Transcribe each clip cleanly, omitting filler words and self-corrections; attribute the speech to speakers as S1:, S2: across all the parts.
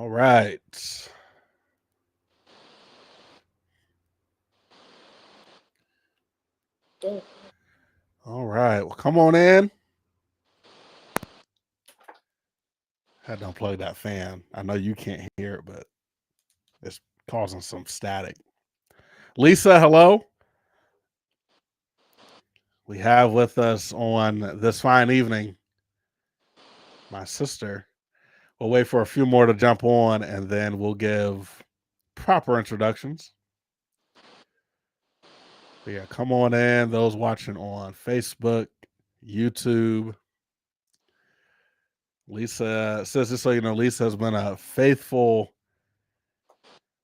S1: All right. All right. Well, come on in. Had to unplug that fan. I know you can't hear it, but it's causing some static. Lisa, hello. We have with us on this fine evening my sister. We'll wait for a few more to jump on and then we'll give proper introductions. But yeah, come on in. Those watching on Facebook, YouTube. Lisa says, just so you know, Lisa has been a faithful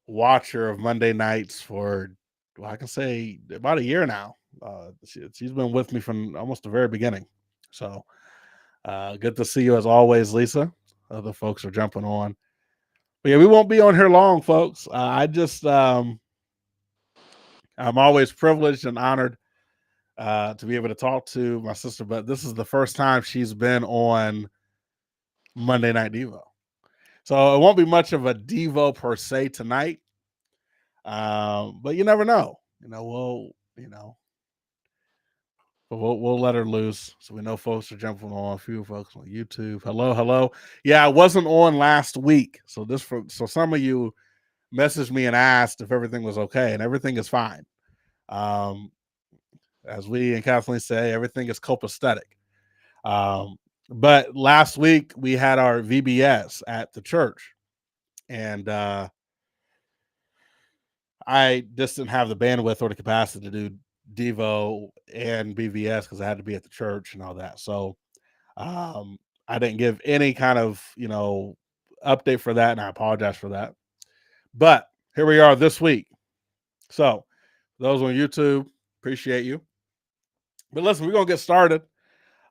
S1: watcher of Monday nights for, well, I can say about a year now. She's been with me from almost the very beginning. So good to see you as always, Lisa. Other folks are jumping on. But yeah, we won't be on here long, folks. I'm always privileged and honored to be able to talk to my sister, but this is the first time she's been on Monday Night Devo. So it won't be much of a Devo per se tonight. But you never know. We'll let her loose. So we know folks are jumping on. A few folks on YouTube. Hello, hello. Yeah, I wasn't on last week, so some of you messaged me and asked if everything was okay, and everything is fine. Um, as we and Kathleen say, everything is copacetic. Um, but last week we had our VBS at the church, and I just didn't have the bandwidth or the capacity to do Devo and BVS because I had to be at the church and all that. So um, I didn't give any kind of update for that, and I apologize for that. But here we are this week. So those on YouTube, appreciate you. But listen, we're gonna get started.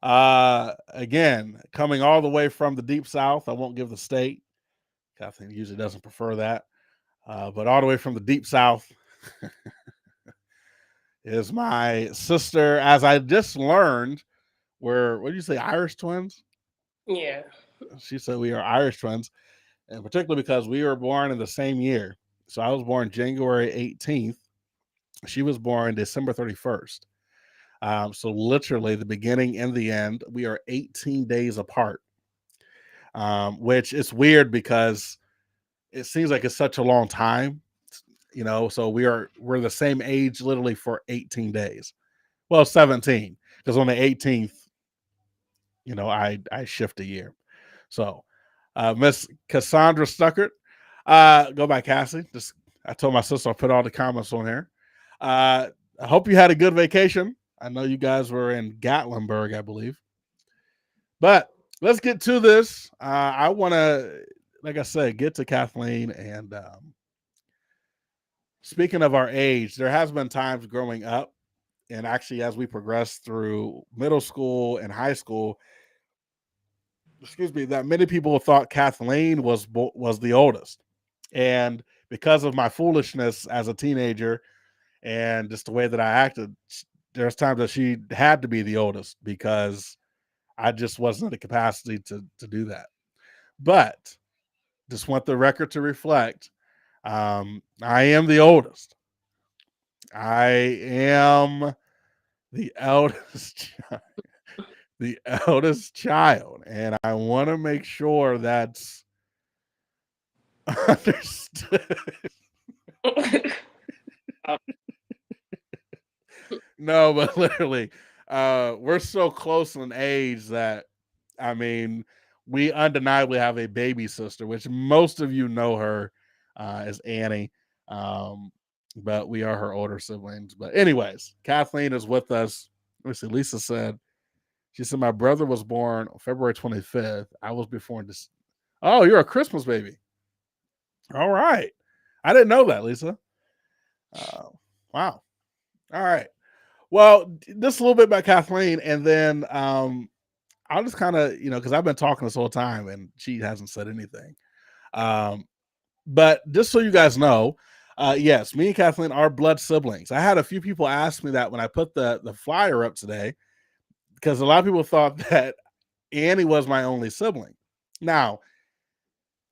S1: Again, coming all the way from the deep south. I won't give the state. Kathleen usually doesn't prefer that. But all the way from the deep south is my sister. As I just learned, what did you say, Irish twins?
S2: Yeah.
S1: She said we are Irish twins, and particularly because we were born in the same year. So I was born January 18th. She was born December 31st. So literally the beginning and the end, we are 18 days apart. Which is weird because it seems like it's such a long time, so we're the same age literally for 18 days. Well, 17, because on the 18th, I shift a year. So Miss Cassandra Stuckert, go by Cassie. Just I told my sister I'll put all the comments on here. I hope you had a good vacation. I know you guys were in Gatlinburg, I believe. But let's get to this. I want to, like I said, get to Kathleen. And speaking of our age, there has been times growing up, and actually as we progress through middle school and high school, excuse me, that many people thought Kathleen was the oldest. And because of my foolishness as a teenager and just the way that I acted, there's times that she had to be the oldest because I just wasn't in the capacity to do that. But just want the record to reflect, I am the oldest. I am the eldest the eldest child, and I want to make sure that's understood. No, but literally, we're so close in age that, I mean, we undeniably have a baby sister, which most of you know her as Annie. Um, but we are her older siblings. But anyways, Kathleen is with us. Let me see. Lisa said, she said, my brother was born on February 25th. I was born this. Oh, you're a Christmas baby. All right. I didn't know that, Lisa. Uh, wow. All right. Well, just a little bit about Kathleen, and then I'll just kind of, because I've been talking this whole time and she hasn't said anything. Um, but just so you guys know, yes, me and Kathleen are blood siblings. I had a few people ask me that when I put the flyer up today, because a lot of people thought that Annie was my only sibling. Now,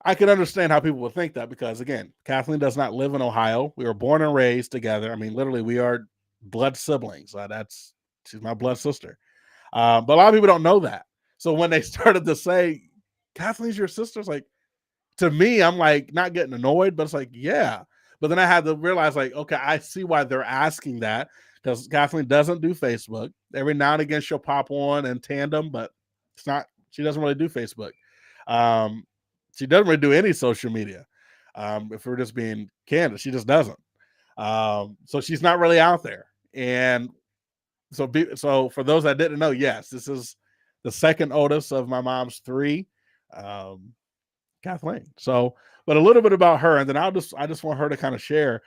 S1: I can understand how people would think that because, again, Kathleen does not live in Ohio. We were born and raised together. I mean, literally, we are blood siblings. She's my blood sister. But a lot of people don't know that. So when they started to say, Kathleen's your sister, it's like, to me, I'm like not getting annoyed, but it's like, yeah. But then I had to realize, like, okay, I see why they're asking that because Kathleen doesn't do Facebook. Every now and again, she'll pop on in tandem, but it's not, she doesn't really do Facebook. Um, she doesn't really do any social media. If we're just being candid, she just doesn't. So she's not really out there. And so for those that didn't know, yes, this is the second oldest of my mom's three. Um, Kathleen. So, but a little bit about her, and then I just want her to kind of share.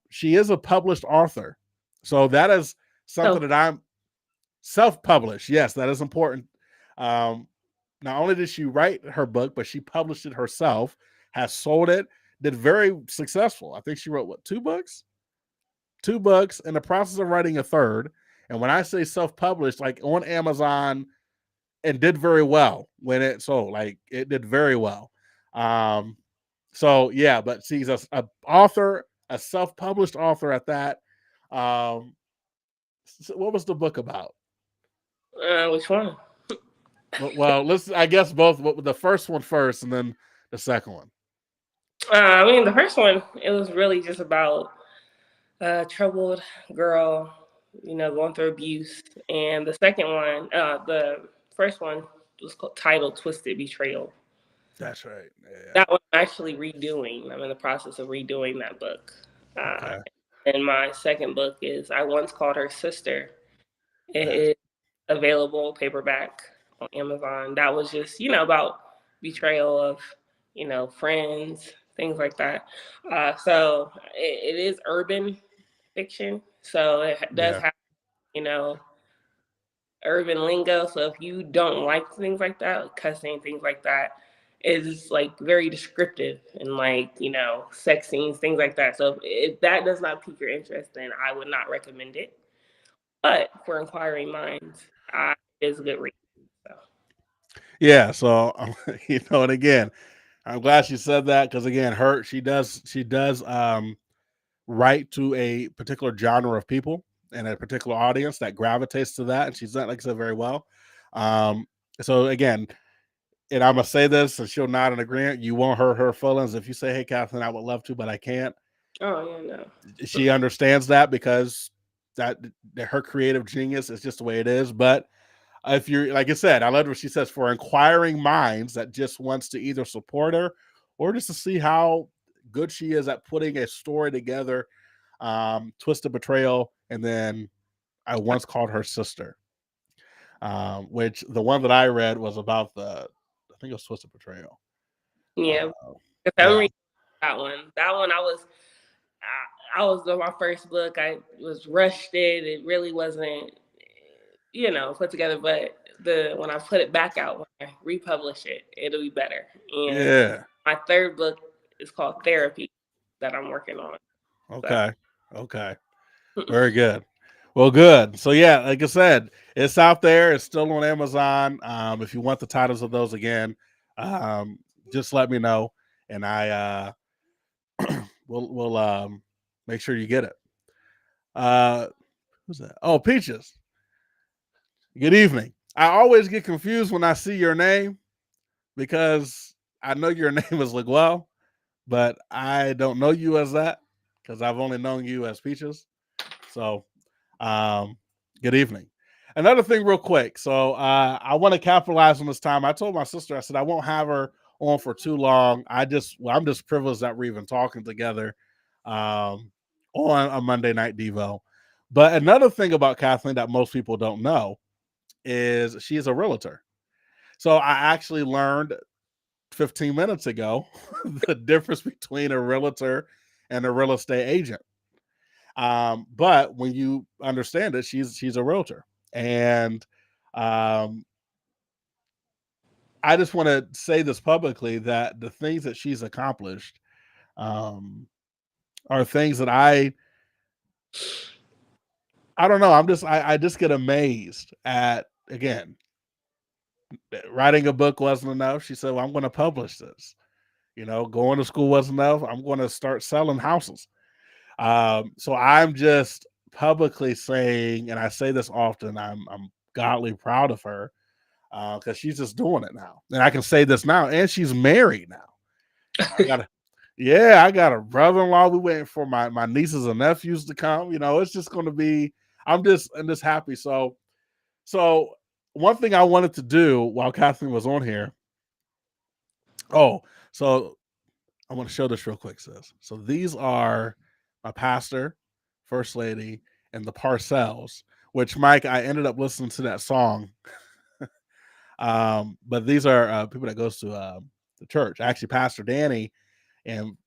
S1: She is a published author, so that is something
S2: So
S1: that I'm self-published. Yes, that is important. Um, Not only did she write her book, but she published it herself, has sold it, did very successful. I think she wrote what, two books in the process of writing a third. And when I say self-published, like on Amazon, and did very well when it sold. Like it did very well. Um, so yeah, but she's a author, a self-published author at that. Um, what was the book about?
S2: which one?
S1: Well, let's I guess both. The first one first, and then the second one.
S2: I mean, the first one, it was really just about a troubled girl, going through abuse. And the second one, the first one was titled Twisted Betrayal.
S1: That's right. Yeah.
S2: That one I'm actually redoing. I'm in the process of redoing that book. Uh,
S1: Okay.
S2: and my second book is I Once Called Her Sister. It
S1: Okay.
S2: is available paperback on Amazon. That was just, about betrayal of, friends, things like that. So it is urban fiction. So it does
S1: Yeah.
S2: have, you know, urban lingo. So if you don't like things like that, like cussing, things like that, is like very descriptive and like, sex scenes, things like that. So if that does not pique your interest, then I would not recommend it. But for inquiring minds, it is a good read. So.
S1: Yeah. So and again, I'm glad she said that because again, she does write to a particular genre of people and a particular audience that gravitates to that, and she's done, like I said, very well. Um, so again, and I'm gonna say this, and she'll nod in agreement. You won't hurt her feelings if you say, "Hey, Kathleen, I would love to, but I can't."
S2: Oh yeah, no.
S1: She understands that because that her creative genius is just the way it is. But if you're like I said, I love what she says for inquiring minds that just wants to either support her or just to see how good she is at putting a story together. Twisted Betrayal, and then I Once Called Her Sister, which the one that I read was about I think it was Twisted Betrayal.
S2: Yeah, if I'm
S1: Yeah,
S2: reading that one I was on my first book. I was rushed it. It really wasn't, put together. But when I put it back out, when I republish it, it'll be better. And
S1: yeah,
S2: my third book is called Therapy that I'm working on. So.
S1: okay, okay, very good. Well, good. So yeah, like I said, it's out there. It's still on Amazon. If you want the titles of those again, um, just let me know, and I we'll make sure you get it. Uh, who's that? Oh, Peaches. Good evening. I always get confused when I see your name because I know your name is Liguel, but I don't know you as that because I've only known you as Peaches. So, um, good evening. Another thing, real quick. So, I want to capitalize on this time. I told my sister, I said I won't have her on for too long. I'm just privileged that we're even talking together on a Monday Night Devo. But another thing about Kathleen that most people don't know is she's a realtor. So I actually learned 15 minutes ago the difference between a realtor and a real estate agent. But when you understand it, she's a realtor, and um, I just want to say this publicly that the things that she's accomplished um, are things that I don't know. I just get amazed at again writing a book wasn't enough. She said, "Well, I'm going to publish this." Going to school wasn't enough. I'm going to start selling houses. So I'm just publicly saying, and I say this often, I'm godly proud of her because she's just doing it now. And I can say this now, and she's married now. I got a I got a brother-in-law. We waiting for my nieces and nephews to come. It's just going to be. I'm just happy. So one thing I wanted to do while Kathleen was on here. Oh, so I want to show this real quick, sis. So these are my pastor, first lady, and the Parcells. Which Mike, I ended up listening to that song. But these are people that goes to the church. Actually, Pastor Danny and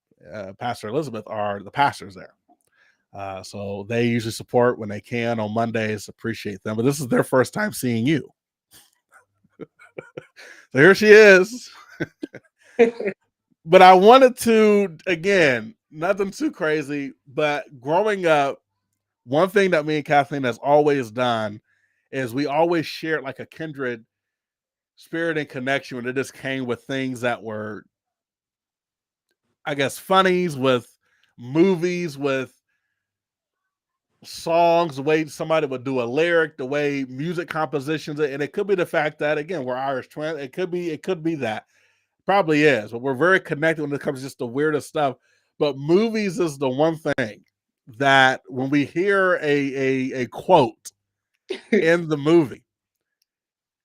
S1: Pastor Elizabeth are the pastors there. So they usually support when they can on Mondays. Appreciate them. But this is their first time seeing you. So here she is. But I wanted to, again, nothing too crazy, but growing up, one thing that me and Kathleen has always done is we always shared like a kindred spirit and connection when it just came with things that were, I guess, funnies, with movies, with songs, the way somebody would do a lyric, the way music compositions, and it could be the fact that, again, we're Irish twins. It could be that. Probably is, but we're very connected when it comes to just the weirdest stuff. But movies is the one thing that when we hear a quote in the movie,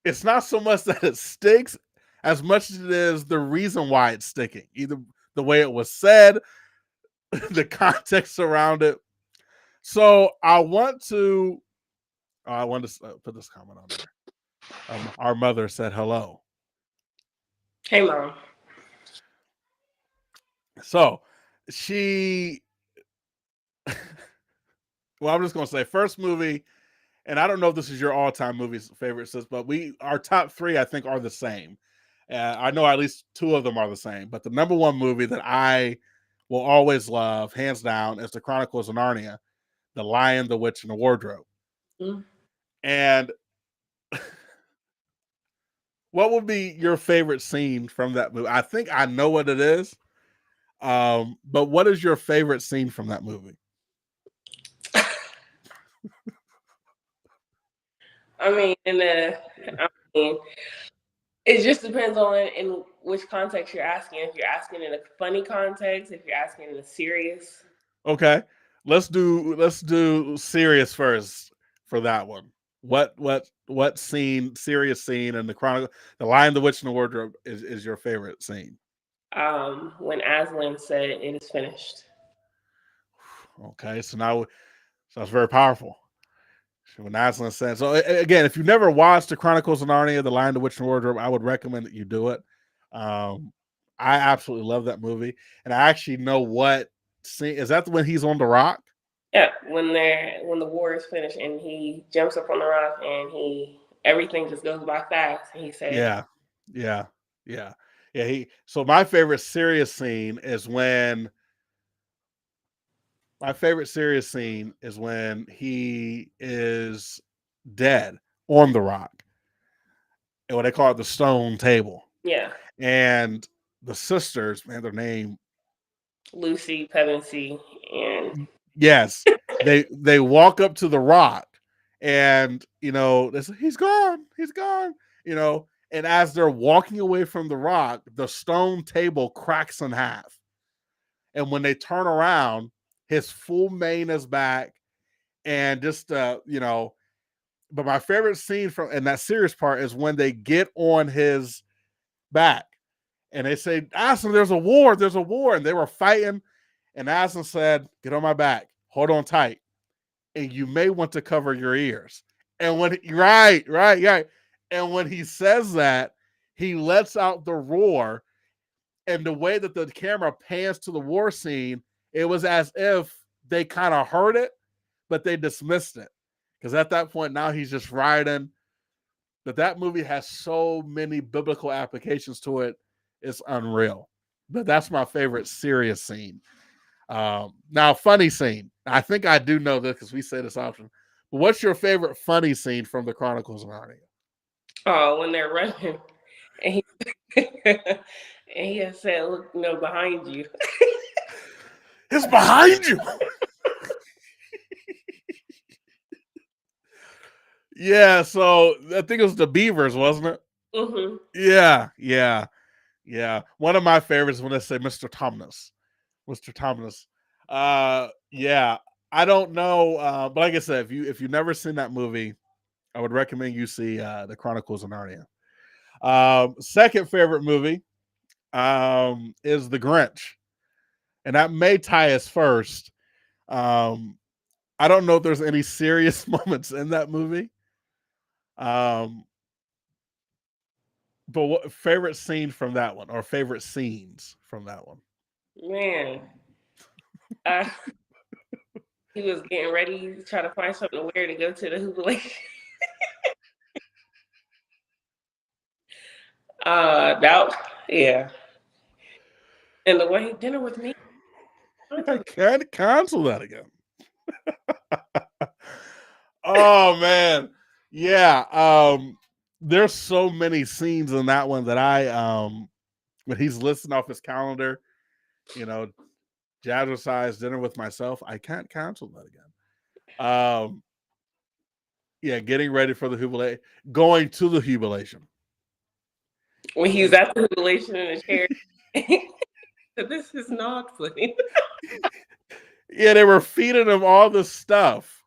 S1: it's not so much that it sticks as much as it is the reason why it's sticking. Either the way it was said, the context around it. So I want to put this comment on there. Our mother said hello.
S2: Hey, Mom.
S1: So she, well, I'm just going to say first movie, and I don't know if this is your all-time movies favorite, sis, but our top three, I think, are the same. I know at least two of them are the same, but the number one movie that I will always love, hands down, is The Chronicles of Narnia, The Lion, the Witch, and the Wardrobe. Mm. And what would be your favorite scene from that movie? I think I know what it is, but what is your favorite scene from that movie?
S2: I mean, it just depends on in which context you're asking. If you're asking in a funny context, if you're asking in a serious.
S1: Okay, let's do serious first for that one. What scene, serious scene in the Chronicle, The Lion, the Witch, and the Wardrobe is your favorite scene?
S2: When Aslan said it is finished.
S1: Okay, so that's very powerful. When Aslan said, so again, if you've never watched The Chronicles of Narnia, The Lion, the Witch, and the Wardrobe, I would recommend that you do it. I absolutely love that movie, and I actually know what scene is that when he's on the rock.
S2: Yeah, when the war is finished and he jumps up on the rock and everything just goes by fast. And he said,
S1: Yeah. So my favorite serious scene is when he is dead on the rock, and what they call it, the stone table.
S2: Yeah.
S1: And the sisters, man, their name
S2: Lucy, Pevensey, and
S1: yes, they walk up to the rock, and they say, he's gone, and as they're walking away from the rock, the stone table cracks in half, and when they turn around, his full mane is back, and just but my favorite scene in that serious part is when they get on his back and they say, Aslan, there's a war, and they were fighting, and Aslan said, get on my back, hold on tight, and you may want to cover your ears. And when right, and when he says that, he lets out the roar, and the way that the camera pans to the war scene, it was as if they kind of heard it, but they dismissed it, because at that point now he's just riding. But that movie has so many biblical applications to it. It's unreal. But that's my favorite serious scene. Now, funny scene. I think I do know this because we say this often. But what's your favorite funny scene from the Chronicles of Narnia?
S2: Oh, when they're running, and And he had said, "Look, no, behind you."
S1: It's behind you. Yeah, so I think it was the Beavers, wasn't it?
S2: Mm-hmm.
S1: Yeah. One of my favorites when they say Mr. Tumnus. Mr. Tumnus. Yeah. I don't know, but like I said, if you've never seen that movie, I would recommend you see the Chronicles of Narnia. Second favorite movie is The Grinch, and that may tie us first. I don't know if there's any serious moments in that movie. Um, but what favorite scene from that one, or favorite scenes from that one?
S2: Man, uh, he was getting ready to try to find something to wear to go to the jubilation. That yeah, and the way dinner with me.
S1: I can't cancel that again. Oh man, yeah. There's so many scenes in that one that when he's listing off his calendar, you know, jazzercise dinner with myself. I can't cancel that again. Yeah, getting ready for the jubilation, going to the jubilation.
S2: When he was at the jubilation in the chair. This is not funny.
S1: Yeah, they were feeding him all this stuff,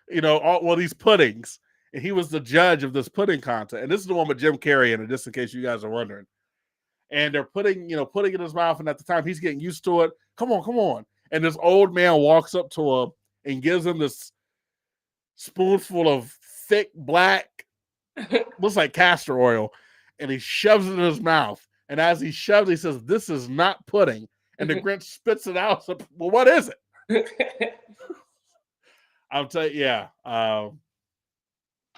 S1: these puddings. And he was the judge of this pudding contest. And this is the one with Jim Carrey in it, just in case you guys are wondering. And they're putting in his mouth, and at the time he's getting used to it. Come on. And this old man walks up to him and gives him this spoonful of thick black, looks like castor oil, and he shoves it in his mouth. And as he shoves, he says, "This is not pudding." And the Grinch spits it out. So, well, what is it? I'll tell you, yeah.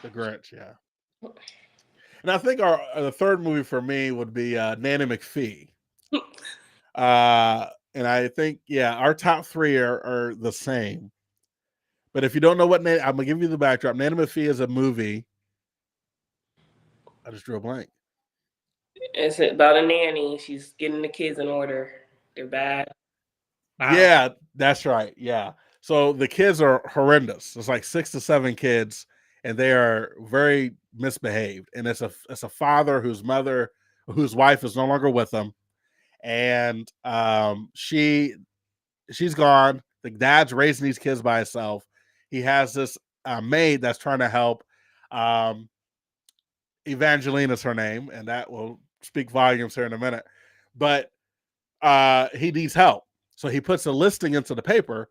S1: The Grinch, yeah. And I think the third movie for me would be Nanny McPhee. And I think, yeah, our top three are the same. But if you don't know what I'm gonna give you the backdrop. Nanny McPhee is a movie. I just drew a blank.
S2: It's about a nanny. She's getting the kids in order. They're bad.
S1: Wow. Yeah, that's right. Yeah. So the kids are horrendous. It's like 6 to 7 kids, and they are very misbehaved. And it's a father whose wife is no longer with them, and she's gone. The dad's raising these kids by himself. He has this maid that's trying to help. Evangeline is her name, and that will speak volumes here in a minute. But he needs help. So he puts a listing into the paper.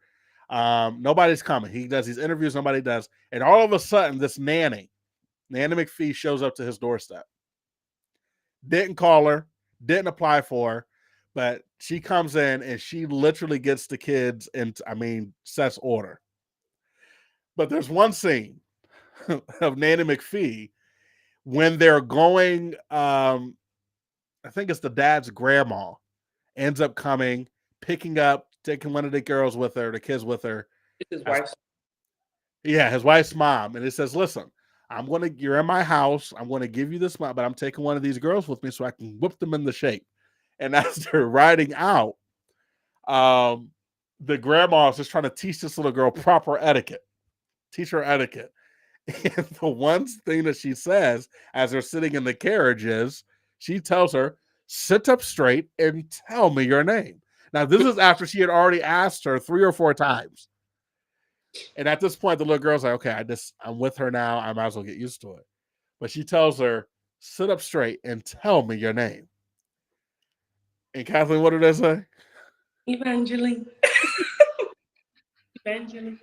S1: Nobody's coming. He does these interviews, nobody does. And all of a sudden, this Nanny McPhee, shows up to his doorstep. Didn't call her, didn't apply for her, but she comes in and she literally gets the kids and, sets order. But there's one scene of Nanny McPhee when they're going, I think it's the dad's grandma, ends up coming, picking up, taking one of the girls with her, the kids with her.
S2: His wife's.
S1: Yeah, his wife's mom. And it says, "Listen, you're in my house. I'm going to give you this money, but I'm taking one of these girls with me so I can whip them into shape." And as they're riding out, the grandma is just trying to teach this little girl proper etiquette, teach her etiquette. And the one thing that she says as they're sitting in the carriage is, she tells her, "Sit up straight and tell me your name." Now, this is after she had already asked her 3 or 4 times. And at this point, the little girl's like, "Okay, I'm with her now. I might as well get used to it." But she tells her, "Sit up straight and tell me your name." And Kathleen, what did I say?
S2: Evangeline. Evangeline.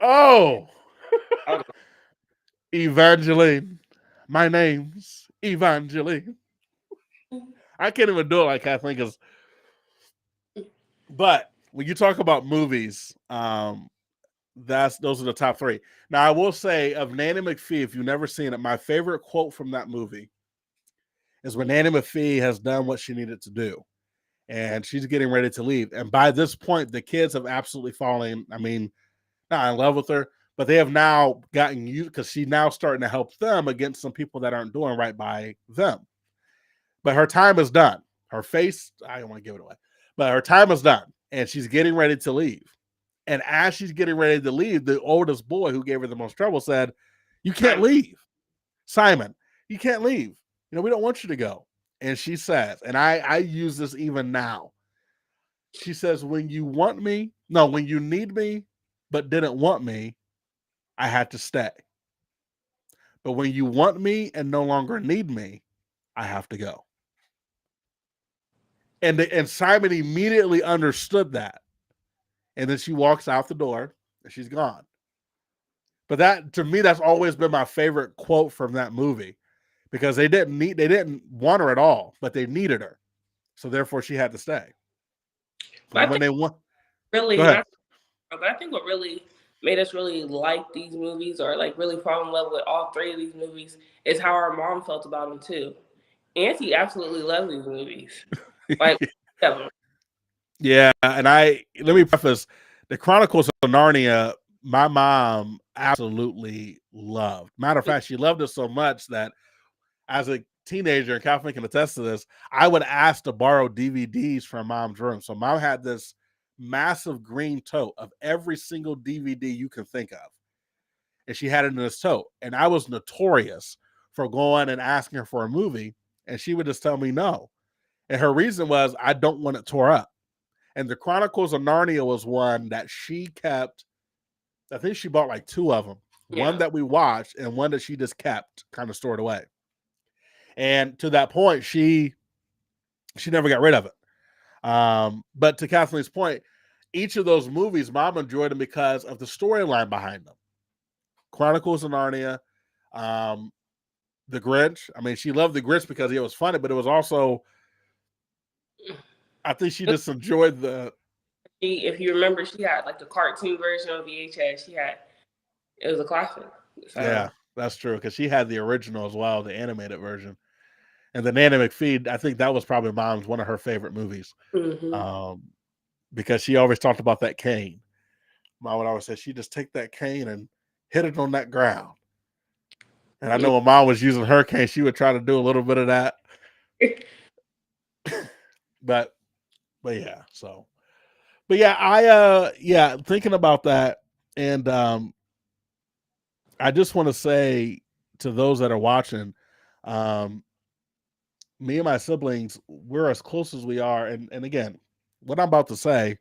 S1: Oh. Evangeline. My name's Evangeline. I can't even do it like Kathleen, because. But when you talk about movies, those are the top 3. Now, I will say, of Nanny McPhee, if you've never seen it, my favorite quote from that movie is when Nanny McPhee has done what she needed to do, and she's getting ready to leave. And by this point, the kids have absolutely fallen, not in love with her, but they have now gotten used because she's now starting to help them against some people that aren't doing right by them. But her time is done. Her face, I don't want to give it away, but her time is done, and she's getting ready to leave. And as she's getting ready to leave, the oldest boy who gave her the most trouble said, "You can't leave, Simon. You can't leave. We don't want you to go." And she says, and I use this even now. She says, when you need me, but didn't want me, I had to stay. But when you want me and no longer need me, I have to go. And Simon immediately understood that. And then she walks out the door and she's gone. But that, to me, that's always been my favorite quote from that movie, because they didn't want her at all, but they needed her. So therefore she had to stay.
S2: But
S1: And when they want,
S2: really,
S1: go ahead.
S2: but I think what really made us really like these movies, or like really fall in love with all three of these movies, is how our mom felt about them too. Auntie absolutely loved these movies. Like,
S1: yeah, and let me preface, the Chronicles of Narnia, my mom absolutely loved. Matter of fact, she loved it so much that as a teenager, and Kathleen can attest to this, I would ask to borrow DVDs from mom's room. So mom had this massive green tote of every single DVD you can think of. And she had it in this tote. And I was notorious for going and asking her for a movie, and she would just tell me no. And her reason was, I don't want it tore up. And the Chronicles of Narnia was one that she kept. I think she bought like two of them. Yeah. One that we watched and one that she just kept kind of stored away. And to that point, she never got rid of it. But to Kathleen's point, each of those movies, mom enjoyed them because of the storyline behind them. Chronicles of Narnia, The Grinch. I mean, she loved The Grinch because it was funny, but it was also, I think she just enjoyed the.
S2: If you remember, she had like the cartoon version of VHS. It was a classic.
S1: So. Yeah, that's true, because she had the original as well, the animated version. And the Nanny McPhee, I think that was probably mom's one of her favorite movies. Mm-hmm. Because she always talked about that cane. Mom would always say, she just take that cane and hit it on that ground. And I know when mom was using her cane, she would try to do a little bit of that. but yeah, so. But yeah, thinking about that, and I just want to say to those that are watching, me and my siblings, we're as close as we are. And again, what I'm about to say,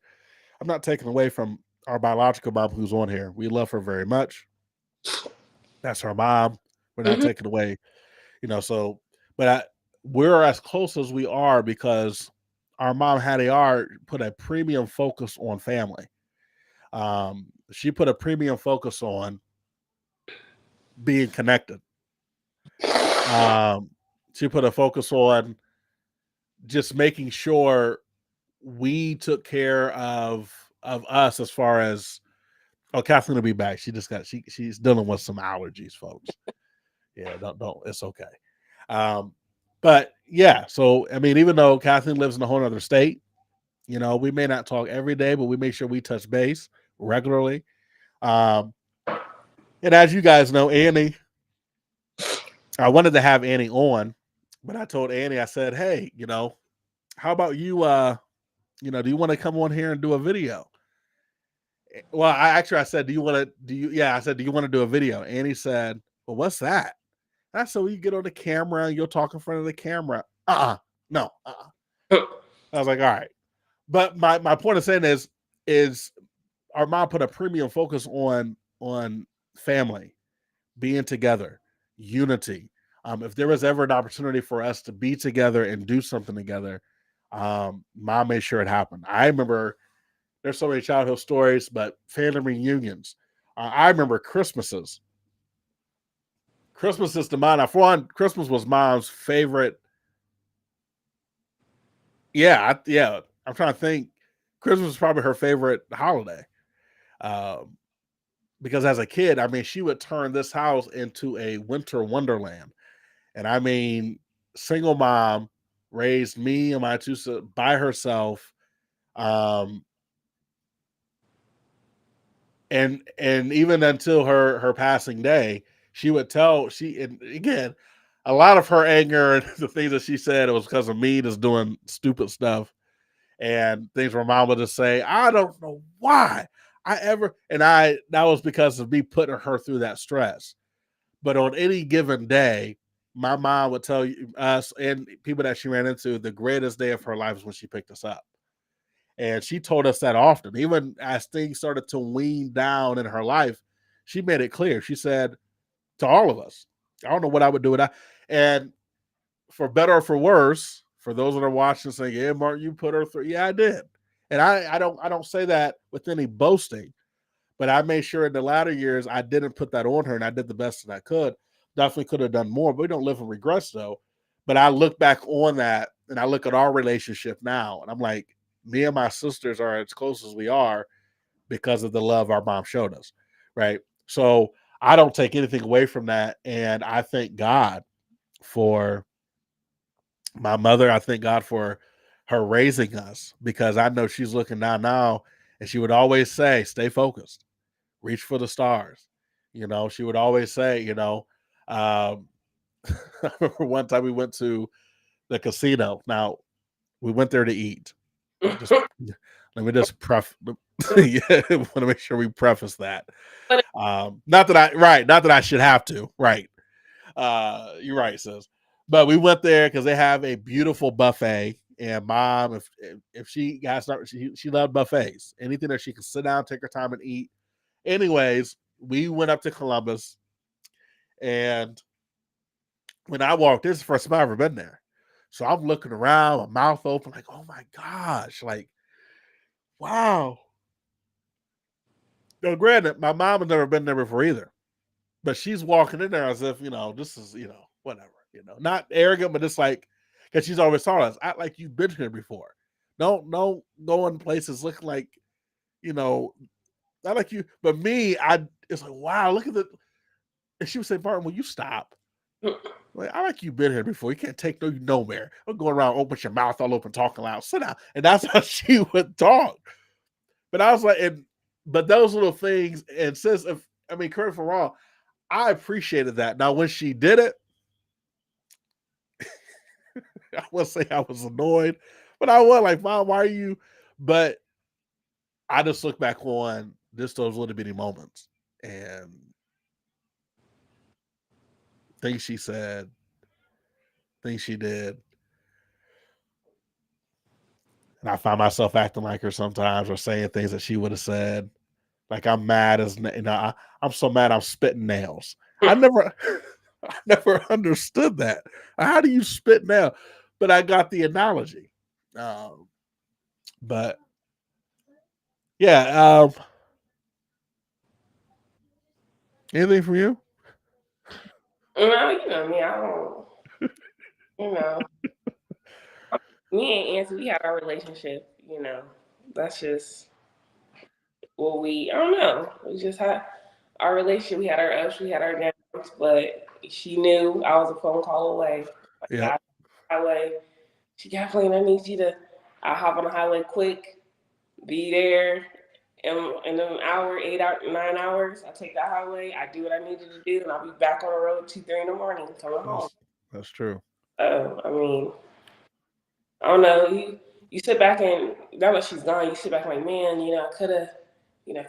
S1: I'm not taking away from our biological mom who's on here. We love her very much. That's her mom. We're not taking away, so, but we're as close as we are because our mom, Hattie R, put a premium focus on family. She put a premium focus on being connected. She put a focus on just making sure we took care of us as far as, Kathleen will be back. She's dealing with some allergies, folks. Yeah, don't it's okay. But yeah, so I mean, even though Kathleen lives in a whole other state, we may not talk every day, but we make sure we touch base regularly. And as you guys know, Annie, I wanted to have Annie on, but I told Annie, I said, hey, how about you, do you want to come on here and do a video? Well, I said, do you want to do a video? Annie said, well, what's that? That's so you get on the camera and you'll talk in front of the camera. No. I was like, all right. But my point of saying is our mom put a premium focus on family, being together, unity. If there was ever an opportunity for us to be together and do something together, mom made sure it happened. I remember there's so many childhood stories, but family reunions. I remember Christmases. Christmas is to mine. For one, Christmas was mom's favorite. Yeah. I'm trying to think. Christmas was probably her favorite holiday. Because as a kid, I mean, she would turn this house into a winter wonderland. And I mean, single mom raised me and my two sisters by herself. and even until her passing day, she would tell and again, a lot of her anger and the things that she said, it was because of me just doing stupid stuff and things where mom would just say, I don't know why I ever, and that was because of me putting her through that stress. But on any given day, my mom would tell you, us and people that she ran into, the greatest day of her life is when she picked us up. And she told us that often. Even as things started to wean down in her life, she made it clear. She said to all of us, I don't know what I would do without. And for better or for worse, for those that are watching saying, yeah, Martin, you put her through. Yeah, I did. And I don't say that with any boasting, but I made sure in the latter years I didn't put that on her and I did the best that I could. Definitely could have done more, but we don't live in regrets though. But I look back on that and I look at our relationship now and I'm like, me and my sisters are as close as we are because of the love our mom showed us. Right. So I don't take anything away from that. And I thank God for my mother. I thank God for her raising us because I know she's looking down now and she would always say, stay focused, reach for the stars. She would always say, I remember one time we went to the casino. Now, we went there to eat. Just let me just yeah, want to make sure we preface that.
S2: But
S1: Not that I should have to. Right. You're right, sis. But we went there because they have a beautiful buffet. And mom, if she got started, she loved buffets. Anything that she could sit down, take her time, and eat. Anyways, we went up to Columbus, and when I walked, this is the first time I've ever been there. So I'm looking around, my mouth open, like, oh my gosh, like, wow. Now, granted, my mom has never been there before either, but she's walking in there as if, this is, whatever, not arrogant, but it's like, because she's always told us, act like you've been here before. Don't go in places looking like, not like you, but me, it's like, wow, look at the, and she would say, Martin, will you stop? Like, I like you've been here before. You can't take you nowhere. I'm going around, open your mouth all open, talking loud. Sit down. And that's how she would talk. But I was like, but those little things, and sis, correct for wrong, I appreciated that. Now, when she did it, I would say I was annoyed, but I was like, Mom, why are you? But I just look back on just those little bitty moments and things she said, things she did. And I find myself acting like her sometimes or saying things that she would have said. Like I'm mad I'm so mad I'm spitting nails. I never I never understood that. How do you spit nails? But I got the analogy. But yeah, anything from you?
S2: no, me, I don't, you know, me and Auntie, we had our relationship, that's just what I don't know. We just had our relationship. We had our ups, we had our downs, but she knew I was a phone call away. Like,
S1: Yeah.
S2: highway. She got playing. I need you to. I hop on the highway quick, be there in an hour, 9 hours. I take that highway. I do what I needed to do, and I'll be back on the road 2, 3 in the morning coming home.
S1: That's true.
S2: I don't know. You sit back and now that she's gone, you sit back like, man, I could have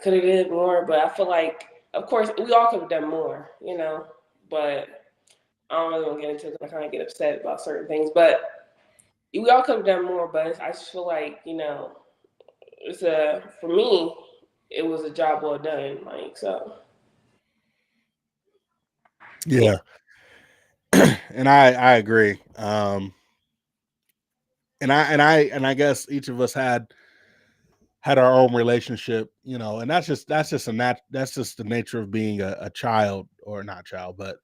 S2: did more. But I feel like, of course, we all could have done more, But I don't really want to get into it because I kind of get upset about certain things. But we all could have done more. But I just feel like, for me, it was a job well done. Like so.
S1: Yeah. And I agree. And I guess each of us had our own relationship, and that's just that's just the nature of being a child, or not child, but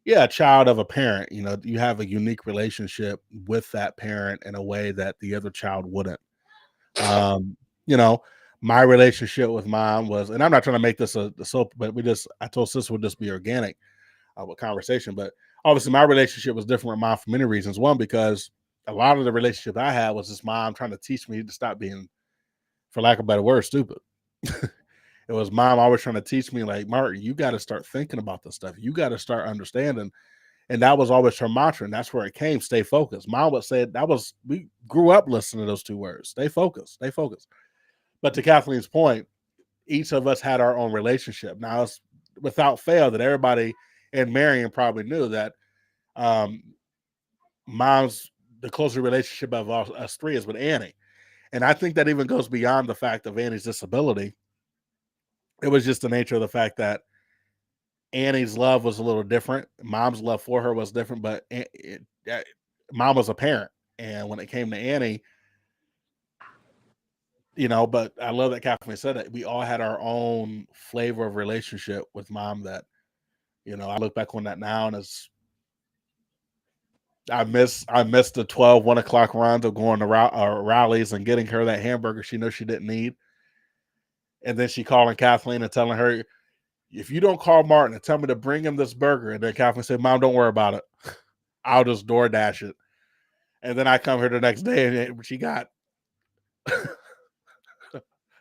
S1: yeah, a child of a parent. You have a unique relationship with that parent in a way that the other child wouldn't. Um, you know, my relationship with mom was, and I'm not trying to make this a soap, but I told sis would just be organic with conversation, but obviously my relationship was different with mom for many reasons. One, because a lot of the relationship I had was this mom trying to teach me to stop being, for lack of a better word, stupid. It was mom always trying to teach me, like, Martin, you got to start thinking about this stuff. You got to start understanding. And that was always her mantra. And that's where it came. Stay focused. Mom would say we grew up listening to those two words. Stay focused. Stay focused. But to Kathleen's point, each of us had our own relationship. Now it's without fail that everybody and Marion probably knew that mom's the closer relationship of us three is with Annie. And I think that even goes beyond the fact of Annie's disability. It was just the nature of the fact that Annie's love was a little different. Mom's love for her was different, but mom was a parent. And when it came to Annie, but I love that Kathleen said that we all had our own flavor of relationship with mom that, I look back on that now and I miss the 1 o'clock runs of going to rallies and getting her that hamburger she knows she didn't need. And then she calling Kathleen and telling her, if you don't call Martin and tell me to bring him this burger. And then Kathleen said, Mom, don't worry about it. I'll just DoorDash it. And then I come here the next day and she got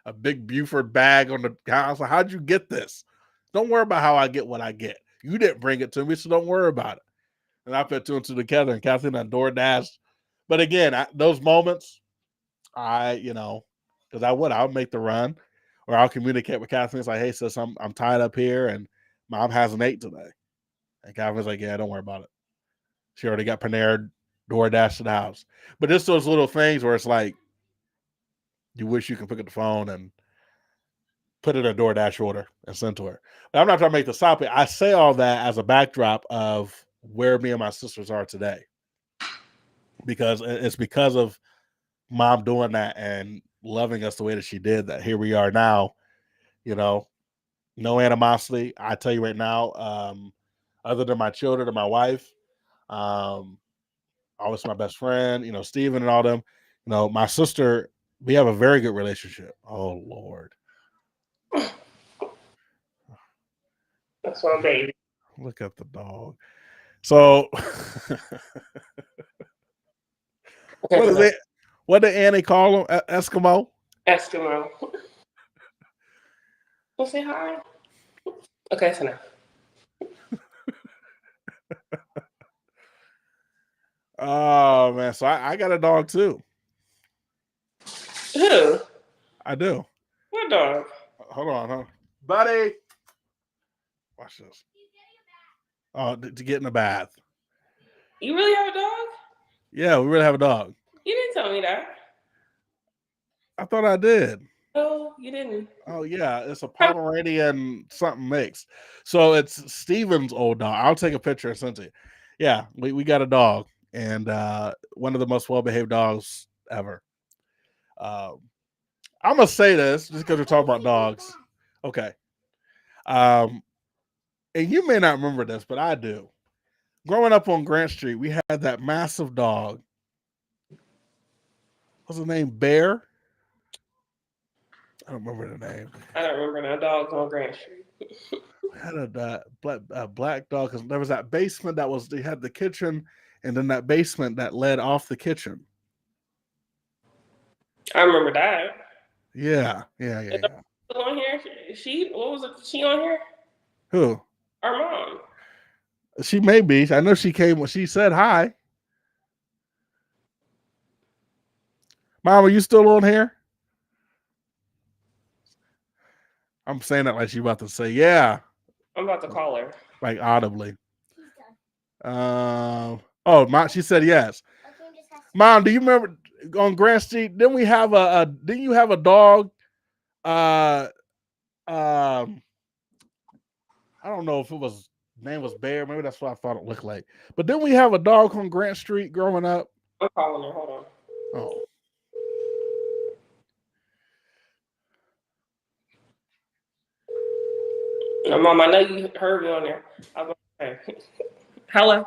S1: a big Buford bag on the house. Like, how'd you get this? Don't worry about how I get what I get. You didn't bring it to me, so don't worry about it. And I put two and two together, and Kathleen and DoorDash. But again, those moments, because I'll make the run, or I'll communicate with Kathleen. It's like, hey, sis, I'm tied up here, and mom hasn't ate today. And Kathleen's like, yeah, don't worry about it. She already got Panera DoorDash to the house. But just those little things where it's like, you wish you could pick up the phone and put in a DoorDash order and send to her. But I'm not trying to make this topic. I say all that as a backdrop of where me and my sisters are today. Because it's because of mom doing that and loving us the way that she did that here we are now, no animosity. I tell you right now, other than my children and my wife, always my best friend, Steven and all them, my sister, we have a very good relationship. Oh Lord.
S2: That's my baby.
S1: Look at the dog. So what did Annie call him? Eskimo?
S2: Eskimo. We'll say hi. Okay, that's enough.
S1: Oh man, so I got a dog too.
S2: Who?
S1: I do.
S2: What dog?
S1: Hold on, huh? Buddy. Watch this. Oh, to get in the bath.
S2: You really have a dog?
S1: Yeah, we really have a dog.
S2: You didn't tell me that.
S1: I thought I did.
S2: No, you didn't.
S1: Oh yeah, it's a Pomeranian something mix. So it's Steven's old dog. I'll take a picture and send it to you. Yeah, we got a dog, and one of the most well-behaved dogs ever. I'm gonna say this just because we're talking about dogs. Okay. And you may not remember this, but I do. Growing up on Grant Street, we had that massive dog. What's his name? Bear? I don't remember the name.
S2: I don't remember no dogs on Grant Street.
S1: We had a black dog because there was that basement they had the kitchen, and then that basement that led off the kitchen.
S2: I remember that.
S1: Yeah.
S2: On here, what was it? She on here?
S1: Who?
S2: Our mom.
S1: She may be. I know she came when she said hi. Mom, are you still on here? I'm saying that like she's about to say, yeah.
S2: I'm about to call her.
S1: Like audibly. She said yes. Mom, do you remember on Grant Street? Didn't we have didn't you have a dog? I don't know if name was Bear. Maybe that's what I thought it looked like. But didn't we have a dog on Grant Street growing up?
S2: I'm calling her. Hold on.
S1: Oh.
S2: Mom, I know you heard me on there. Okay. Hello?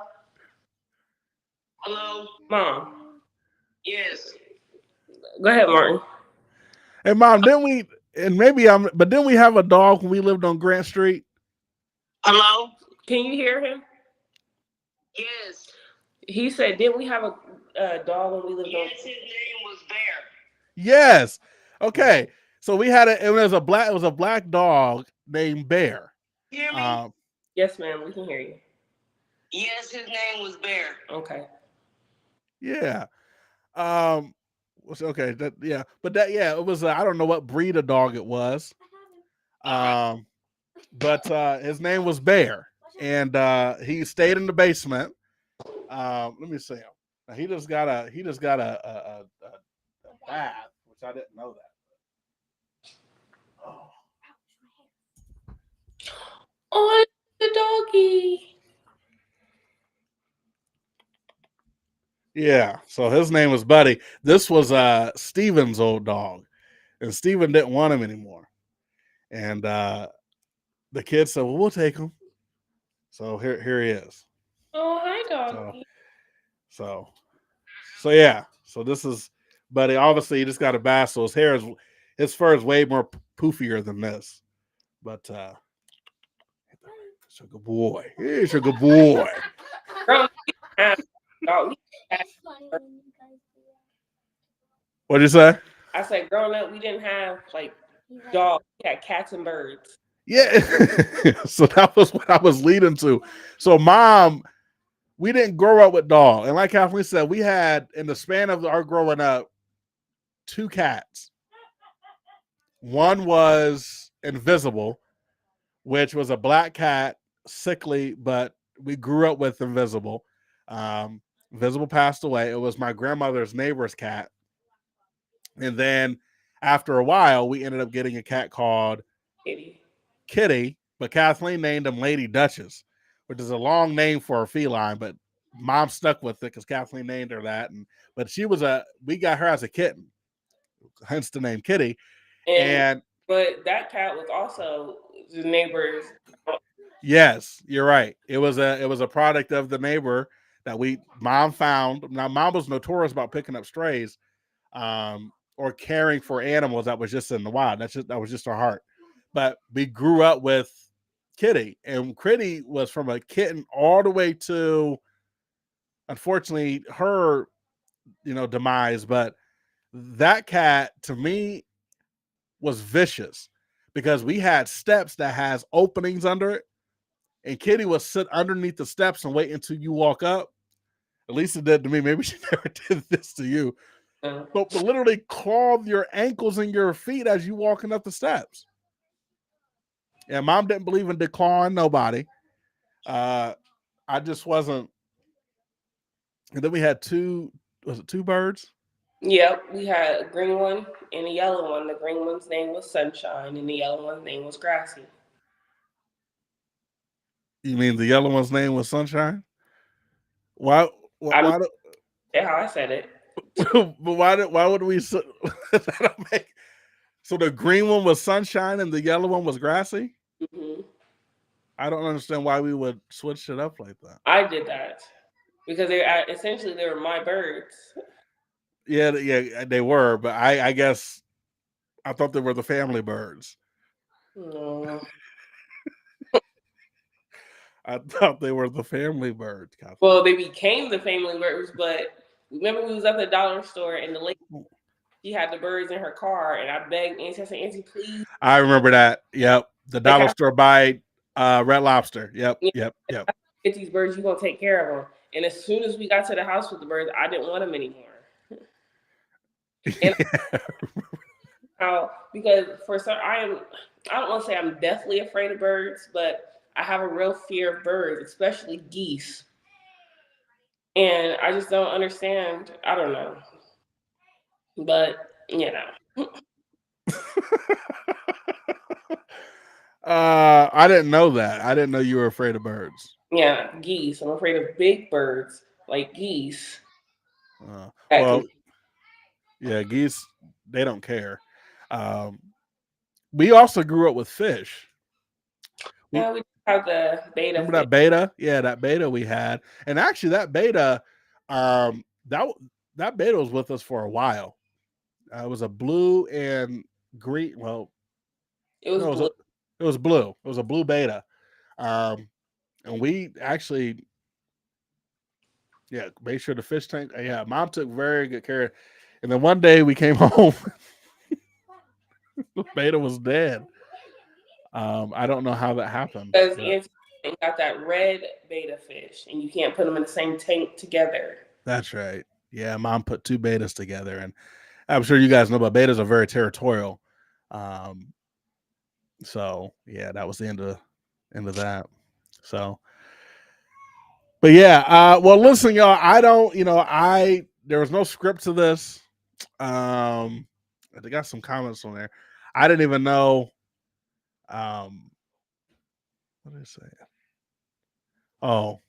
S3: Hello?
S2: Mom.
S3: Yes.
S2: Go ahead, Martin.
S1: Hey, Mom, didn't we have a dog when we lived on Grant Street?
S3: Hello?
S2: Can you hear him?
S3: Yes.
S2: He said, didn't we have a dog when we lived on?
S3: Yes, his name was Bear.
S1: Yes. Okay. So we had it was a black dog named Bear.
S3: You hear me?
S2: Yes, ma'am. We can hear you.
S3: Yes, his name was Bear.
S2: Okay.
S1: Yeah. Okay. It was. I don't know what breed of dog it was. But his name was Bear, and he stayed in the basement. Let me see him. Now, he just got a bath, which I didn't know that. Oh.
S2: Oh, the doggy.
S1: Yeah, so his name was Buddy. This was Steven's old dog, and Steven didn't want him anymore. And the kids said, "Well, we'll take him." So here he is.
S2: Oh, hi, doggy.
S1: So yeah. So this is Buddy. Obviously, he just got a bath, so his fur is way more poofier than this. But he's a good boy. He's a good boy.
S2: Dog.
S1: What'd you say?
S2: I said, growing up, we didn't have like dogs. We had cats and birds.
S1: Yeah. So that was what I was leading to. So Mom, we didn't grow up with dogs. And like Kathleen said, we had, in the span of our growing up, 2 cats. One was Invisible, which was a black cat, sickly, but we grew up with Invisible. Invisible passed away. It was my grandmother's neighbor's cat. And then after a while, we ended up getting a cat called Kitty, but Kathleen named him Lady Duchess, which is a long name for a feline, but Mom stuck with it because Kathleen named her that. But we got her as a kitten, hence the name Kitty.
S2: But that cat was also the neighbor's.
S1: Yes, you're right. It was a product of the neighbor that Mom found. Now, Mom was notorious about picking up strays, or caring for animals that was just in the wild. That was just her heart. But we grew up with Kitty, and Kitty was from a kitten all the way to, unfortunately, her, demise. But that cat, to me, was vicious because we had steps that has openings under it, and Kitty would sit underneath the steps and wait until you walk up. At least it did to me. Maybe she never did this to you. But literally claw your ankles and your feet as you walking up the steps. And Mom didn't believe in declawing nobody. I just wasn't. And then we had 2 birds?
S2: Yep, we had a green one and a yellow one. The green one's name was Sunshine, and the yellow one's name was Grassy.
S1: You mean the yellow one's name was Sunshine? Why
S2: That's how I said it.
S1: But why would we so the green one was Sunshine and the yellow one was Grassy?
S2: Mm-hmm.
S1: I don't understand why we would switch it up like that.
S2: I did that because they were my birds.
S1: Yeah, they were, but I guess I thought they were the family birds.
S2: No.
S1: I thought they were the family birds.
S2: Well, they became the family birds, but remember we was at the dollar store and the lady, she had the birds in her car, and I begged Auntie, I said, "Auntie, please."
S1: I remember that. Yep, the dollar store by Red Lobster. Yep.
S2: Get these birds, you gonna take care of them. And as soon as we got to the house with the birds, I didn't want them anymore. And because I don't want to say I'm deathly afraid of birds, but I have a real fear of birds, especially geese. And I just don't understand. I don't know. But,
S1: I didn't know that. I didn't know you were afraid of birds.
S2: Yeah, geese. I'm afraid of big birds like geese.
S1: Geese, they don't care. We also grew up with fish.
S2: We have the beta.
S1: Remember that beta? Yeah, that beta we had. And actually that beta, that beta was with us for a while. It was a blue and green. Well,
S2: it was blue.
S1: It was blue. It was a blue beta. And we actually, made sure the fish tank. Mom took very good care. And then one day we came home. Beta was dead. I don't know how that happened.
S2: Because
S1: But
S2: Auntie got that red beta fish, and you can't put them in the same tank together.
S1: that's right. Yeah, mom put two betas together, and I'm sure you guys know, but betas are very territorial. Um, so yeah, that was the end of that. So, but yeah, well, listen, y'all. I don't, there was no script to this. They got some comments on there. I didn't even know. What did it say? Oh,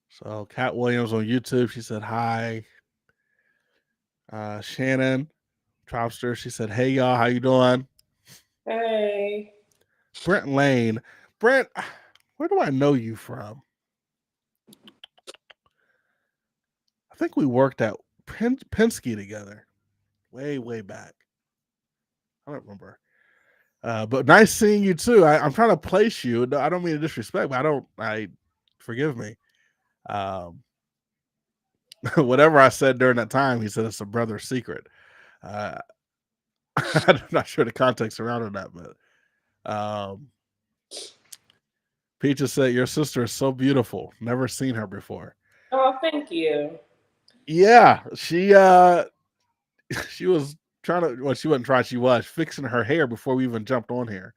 S1: so Kat Williams on YouTube. She said hi. Shannon Tropster. She said, "Hey y'all, how you doing?"
S2: Hey.
S1: Brent Lane. Brent, where do I know you from? I think we worked at Penske together, way back. I don't remember. But nice seeing you too. I'm trying to place you. I don't mean to disrespect, but I forgive me. Whatever I said during that time, he said it's a brother's secret. I'm not sure the context around that, but Peaches said your sister is so beautiful. Never seen her before.
S2: Oh, thank you.
S1: Yeah, she she was trying to. Well, she wasn't trying. She was fixing her hair before we even jumped on here,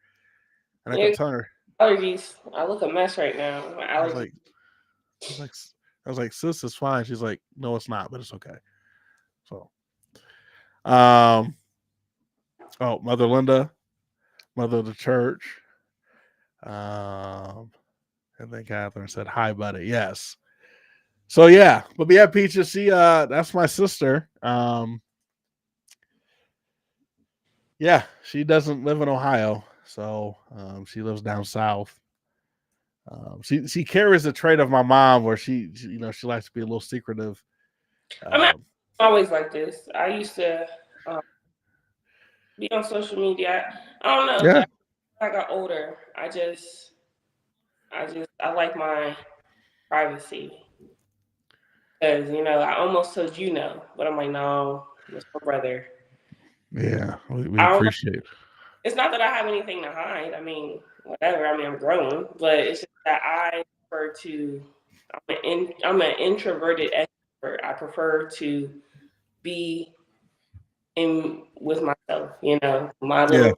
S1: and I kept telling her
S2: allergies. I look a mess right now. My
S1: I was
S2: allergies.
S1: like, sis, it's fine. She's like, no, it's not, but it's okay. So, oh, Mother Linda, Mother of the Church, and then Catherine said, hi, buddy. Yes. So yeah, but yeah, Peaches, she that's my sister. Yeah, she doesn't live in Ohio, so she lives down south. She carries the trait of my mom, where she she likes to be a little secretive.
S2: I mean, I'm always like this. I used to be on social media. I don't know.
S1: Yeah.
S2: As I got older, I like my privacy. Because I almost told but I'm like, no, it's my brother.
S1: Yeah, we
S2: I don't know.
S1: appreciate it.
S2: It's not that I have anything to hide. I mean, whatever. I mean, I'm grown, but it's just that I prefer to. I'm an introverted extrovert. I prefer to be in with myself. My little.
S1: Yeah.